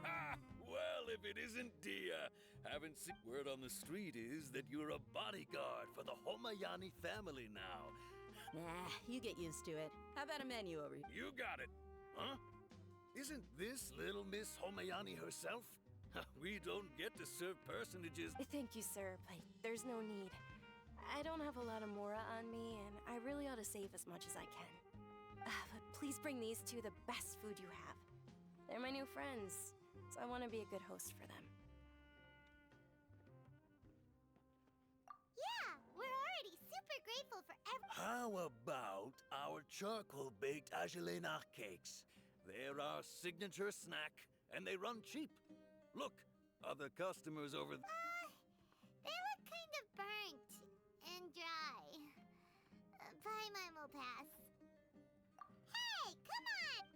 Ha! Well, if it isn't Dia. Haven't seen... Word on the street is that you're a bodyguard for the Homayani family now. Nah, you get used to it. How about a menu over here? You got it. Huh? Isn't this little Miss Homayani herself? We don't get to serve personages. Thank you, sir, but there's no need. I don't have a lot of mora on me, and I really ought to save as much as I can. But please bring these two the best food you have. They're my new friends, so I want to be a good host for them. Yeah, we're already super grateful for How about our charcoal-baked Agelenach cakes? They're our signature snack, and they run cheap. Look, other customers over They look kind of burnt and dry. Bye, Mimo Pass. Hey, come on!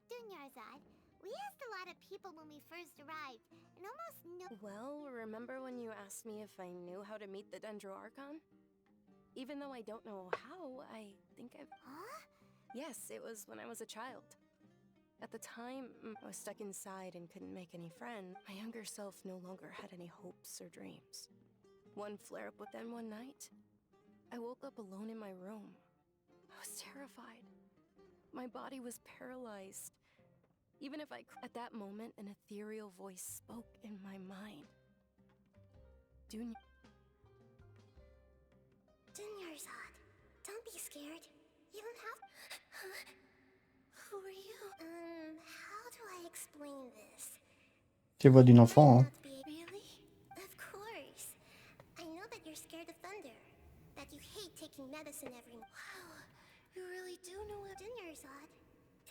Dunyarzad, we asked a lot of people when we first arrived, and almost no— Well, remember when you asked me if I knew how to meet the Dendroarchon? Even though I don't know how, I think I've— Huh? Yes, it was when I was a child. At the time, I was stuck inside and couldn't make any friends. My younger self no longer had any hopes or dreams. One flare-up, but then one night, I woke up alone in my room. I was terrified. My body was paralyzed. Even if at that moment, an ethereal voice spoke in my mind. Dunyarzad, don't be scared. You don't have— Who are you? How do I explain this? C'est la voix d'une enfant, hein. Really? Of course. I know that you're scared of thunder. That you hate taking medicine every— Wow, you really do know what— Dunyarzad,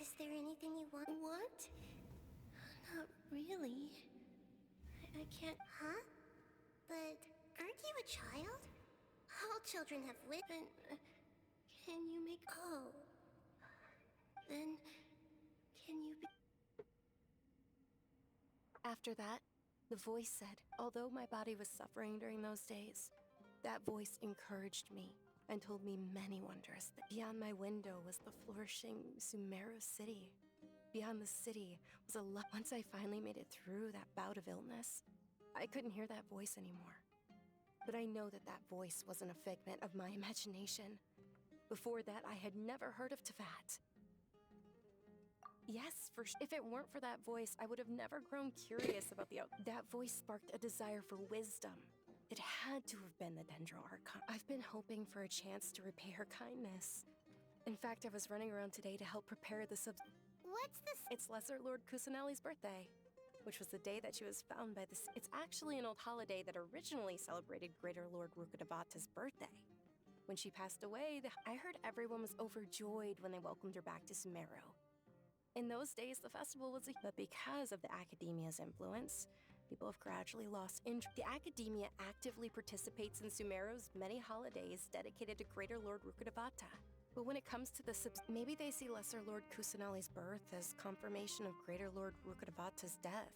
is there anything you want? What? Not really. I can't— Huh? But aren't you a child? All children have wit— Can you make— Oh. Then, can you be— After that, the voice said, although my body was suffering during those days, that voice encouraged me and told me many wondrous things. Beyond my window was the flourishing Sumeru city. Beyond the city was a lot. Once I finally made it through that bout of illness, I couldn't hear that voice anymore. But I know that that voice wasn't a figment of my imagination. Before that, I had never heard of Teyvat. Yes, if it weren't for that voice, I would have never grown curious about that voice sparked a desire for wisdom. It had to have been the Dendroarchon. I've been hoping for a chance to repay her kindness. In fact, I was running around today to help prepare the What's this? It's Lesser Lord Kusanali's birthday, which was the day that she was found by the— It's actually an old holiday that originally celebrated Greater Lord Rukkhadevata's birthday. When she passed away, I heard everyone was overjoyed when they welcomed her back to Sumeru. In those days, the festival was but because of the Academia's influence, people have gradually lost interest. The Academia actively participates in Sumeru's many holidays dedicated to Greater Lord Rukkhadevata. But when it comes to the maybe they see Lesser Lord Kusanali's birth as confirmation of Greater Lord Rukkhadevata's death.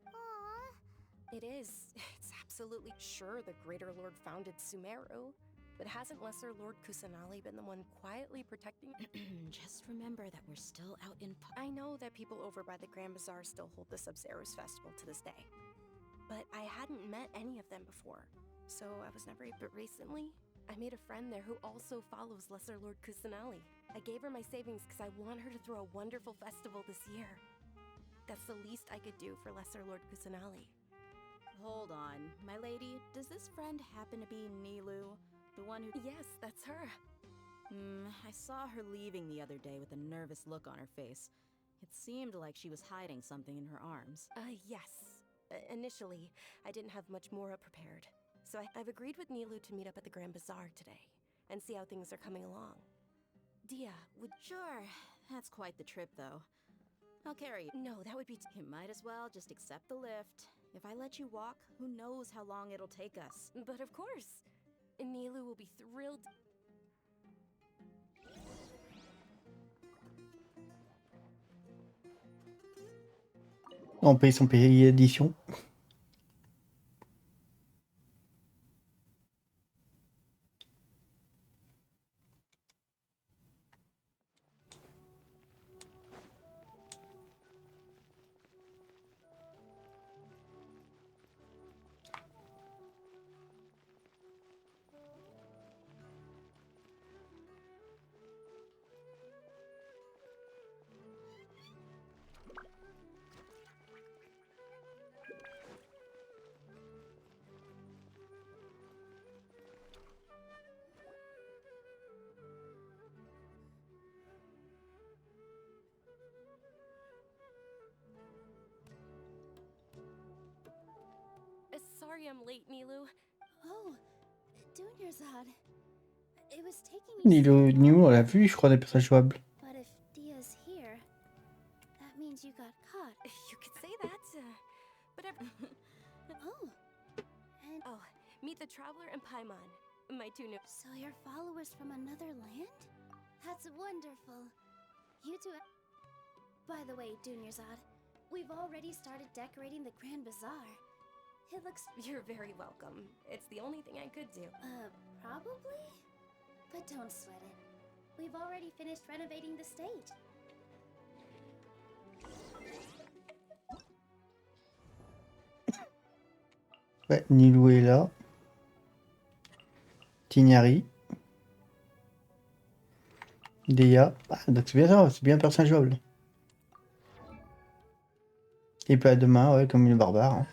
Aww. It is. It's absolutely sure the Greater Lord founded Sumeru. But hasn't Lesser Lord Kusanali been the one quietly protecting— Just remember that we're still out in— I know that people over by the Grand Bazaar still hold the Sub-Zero's festival to this day. But I hadn't met any of them before, so I was never— But recently, I made a friend there who also follows Lesser Lord Kusanali. I gave her my savings because I want her to throw a wonderful festival this year. That's the least I could do for Lesser Lord Kusanali. Hold on, my lady, does this friend happen to be Nilu? The one who— Yes, that's her. I saw her leaving the other day with a nervous look on her face. It seemed like she was hiding something in her arms. Yes. Initially, I didn't have much more prepared. So I've agreed with Nilu to meet up at the Grand Bazaar today and see how things are coming along. Dia, would— Sure, that's quite the trip though. I'll carry you. No, that would be— You might as well just accept the lift. If I let you walk, who knows how long it'll take us. But of course, Nilu will be thrilled. On paye son pays d'édition. sorry I'm late, Nilu. Oh, Dunyarzad. It was taking me so long. Nilo, on l'a vu, je crois, des personnages jouables. But if Dia's here, that means you got caught. You could say that, but Oh. And oh, meet the Traveler and Paimon, my two new. So you're followers from another land? That's wonderful. You two. By the way, Dunyarzad, we've already started decorating the Grand Bazaar. It looks. You're very welcome. It's the only thing I could do. Probably? But don't sweat it. We've already finished renovating the stage. Ouais, Nilou est là. Tignari. Deya. Ah, donc c'est bien ça, c'est bien un personnage jouable. Et puis à deux mains, ouais, comme une barbare. Hein.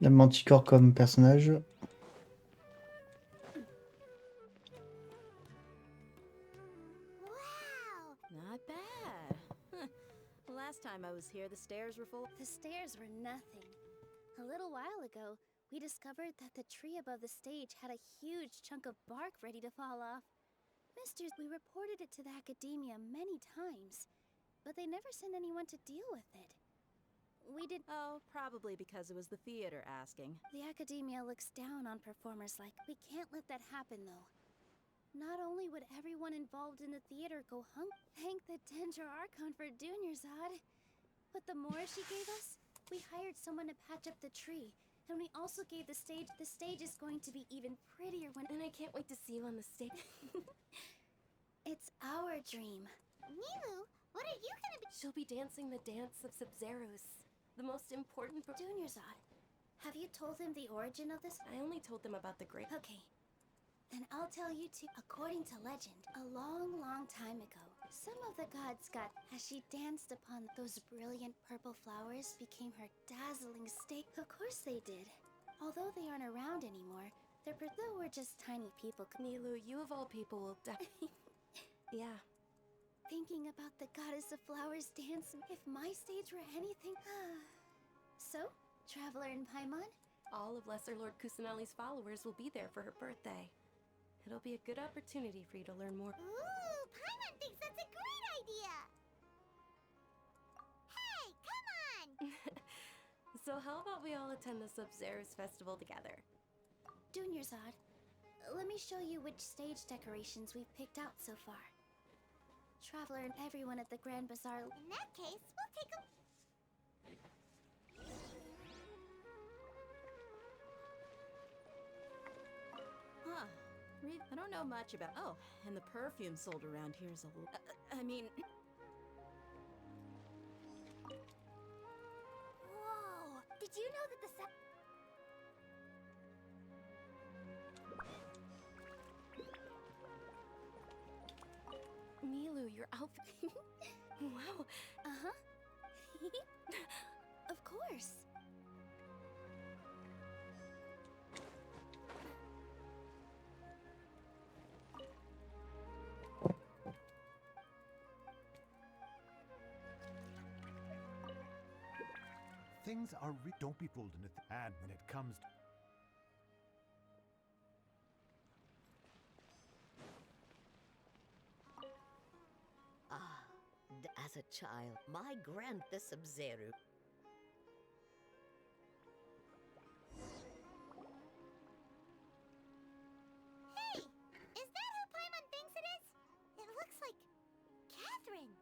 La Manticore comme personnage. Not bad. Last time I was here, the stairs were full. The stairs were nothing. A little while ago, we discovered that the tree above the stage had a huge chunk of bark ready to fall off. Misters, we reported it to the academia many times, but they never sent anyone to deal with it. We did. Oh, probably because it was the theater asking. The academia looks down on performers like. We can't let that happen, though. Not only would everyone involved in the theater go thank the Dendra Archon for Dunyarzad, but the more she gave us, we hired someone to patch up the tree, and we also gave the stage. The stage is going to be even prettier when. And I can't wait to see you on the stage. It's our dream. Nilu, what are you gonna be? She'll be dancing the dance of Sub-Zeros. The most important. Dunyarzad, have you told them the origin of this? I only told them about the great. Okay. Then I'll tell you too. According to legend, a long, long time ago, some of the gods got, as she danced upon those brilliant purple flowers, became her dazzling state. Of course they did. Although they aren't around anymore, though we're just tiny people. Nilu, you of all people will Yeah. Thinking about the goddess of flowers dance, if my stage were anything. So, Traveler and Paimon? All of Lesser Lord Kusanali's followers will be there for her birthday. It'll be a good opportunity for you to learn more. Ooh, Paimon thinks that's a great idea! Hey, come on! So how about we all attend the Sub-Zeros festival together? Dunyarzad, let me show you which stage decorations we've picked out so far. Traveler and everyone at the Grand Bazaar. In that case, we'll take a... Huh. I don't know much about. Oh, and the perfume sold around here is a little. I mean. Whoa! Did you know that the Milu, your outfit. Wow. Of course. Things are don't be fooled into and when it comes to as a child, my grandpa Sub-Zeru. Hey! Is that who Paimon thinks it is? It looks like Catherine.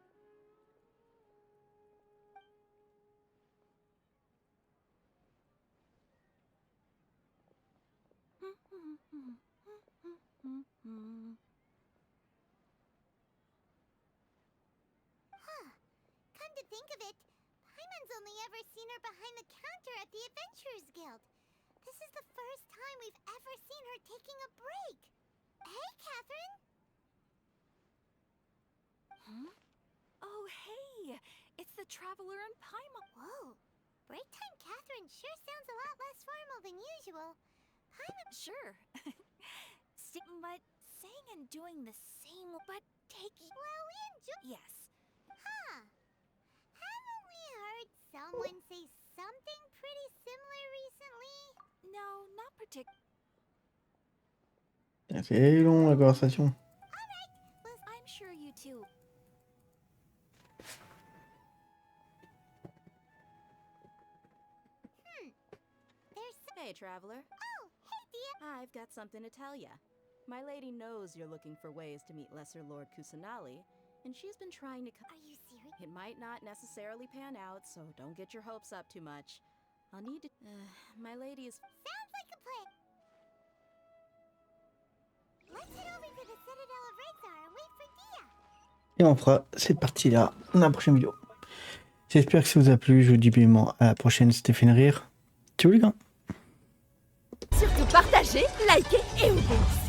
Huh. Come to think of it, Paimon's only ever seen her behind the counter at the Adventurers Guild. This is the first time we've ever seen her taking a break. Hey, Catherine! Huh? Oh, hey! It's the Traveler and Paimon. Whoa. Break time Catherine sure sounds a lot less formal than usual. Paimon... Sure. But saying and doing the same, but taking... Well, we enjoy... Yes. Huh. C'est long la conversation. I'm sure you two. Hey, traveler. Oh, hey, dear. I've got something to tell ya. My lady knows you're looking for ways to meet Lesser Lord Kusanali, and she's been trying to. Are you serious? It might not necessarily pan out, so don't get your hopes up too much. I'll need to. My lady is. Sounds like a plan. Let's head over to the Citadel of Rejoins and wait for Dia. Et on fera cette partie-là dans la prochaine vidéo. J'espère que ça vous a plu. Je vous dis bien à la prochaine. C'était fait rire. Ciao les gars. Surtout partagez, likez et oubliez.